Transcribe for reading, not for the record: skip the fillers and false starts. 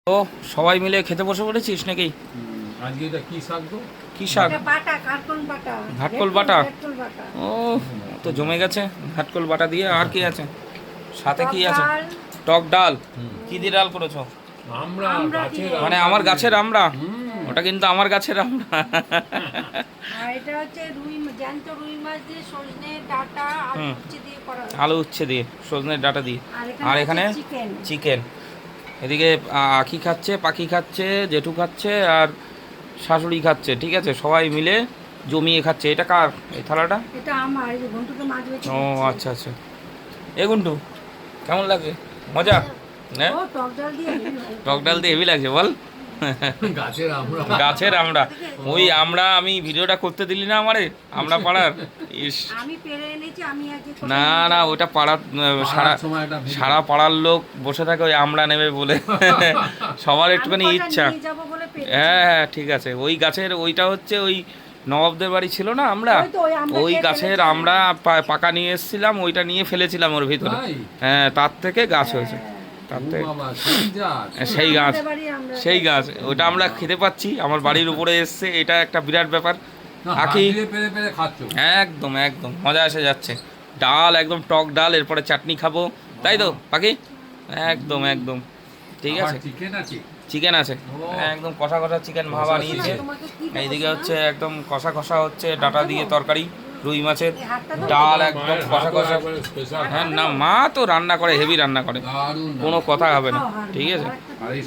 তো সবাই মিলে খেতে বসে পড়েছিস নাকি? আজকে এটা কি শাক গো? কি শাক? ঘাটকোল বাটা। ও তো জমে গেছে ঘাটকোল বাটা দিয়ে। আর কি আছে সাথে? কি আছে? টক ডাল। কি দিয়ে ডাল করেছো? আমরা গাছের মানে আমার গাছের আমরা? ওটা কিন্তু আমার গাছের আমরা। আর এটা হচ্ছে জ্যান্ত রুই মাছ দিয়ে সজনে ডাঁটা আলু উচ্ছে দিয়ে করা হয়েছে। আলু উচ্ছে দিয়ে সজনের ডাঁটা দিয়ে। আর আর এখানে চিকেন। চিকেন। এদিকে আখি খাচ্ছে, পাখি খাচ্ছে, জেঠু খাচ্ছে, আর শাশুড়ি খাচ্ছে। ঠিক আছে, সবাই মিলে জমিয়ে খাচ্ছে। এটা কার এই থালাটা? এটা আমার, এই যে ঘন্টুকে মাছ বেছে ও আচ্ছা আচ্ছা। এ গুন্টু কেমন লাগে? মজা? হ্যাঁ, ও টক ডাল দিয়ে হেবি ভালো। টক ডাল দিয়ে হেভি লাগছে বল। গাছের আমরা গাছের আমরা। ওই আমরা আমি ভিডিওটা করতে দিলি না আমারে, আমরা পাড়ার। ইস আমি পেরে এনেছি, আমি আজকে না না, ওইটা পাড়ার সারা সময় একটা ভিডিও। সারা পাড়ার লোক বসে থাকে ওই আমরা নেবে বলে। সবার একটুখানি আমি কটা ইচ্ছা। নিয়ে যাবো বলে পেরেছি। হ্যাঁ হ্যাঁ ঠিক আছে। ওই গাছের ওইটা হচ্ছে ওই নবাবদের বাড়ি ছিল না, আমরা ওই তো, ওই আমরা ওই খেয়ে গাছের ফেলেছিলাম। আমরা পাকা নিয়ে এসেছিলাম, ওইটা নিয়ে ফেলেছিলাম ওর ভিতরে। তাই? হ্যাঁ, তার থেকে গাছ হয়েছে। তার ও থেকে বাবা, সেই জাত। সেই গাছ, আমাদের বাড়ি আমরা সেই গাছ ওইটা আমরা খেতে পাচ্ছি। আমার বাড়ির উপরে এসছে, এটা একটা বিরাট ব্যাপার। না, হাত আখি দিয়ে পেরে পেরে খাচ্ছো। একদম একদম মজা এসে যাচ্ছে। ডাল একদম টক ডাল, এরপরে চাটনি খাবো, তাই তো পাখি? একদম একদম ঠিক আবার আছে। চিকেন আছে। চিকেন আছে একদম কষা কষা চিকেন মা বানিয়েছে। তোমাকে কি দেবো এইদিকে সোনা? হচ্ছে একদম কষা কষা হচ্ছে ডাটা দিয়ে তরকারি, রুই মাছের এই হাতটা তো ডাল দেবো। একদম কষা কষা। স্পেশাল। হ্যাঁ না, মা তো রান্না করে, হেভি রান্না করে, দারুণ কোনো কথা হবে না। খাও, হাড় ঠিক আছে। ভালো একটা আর এই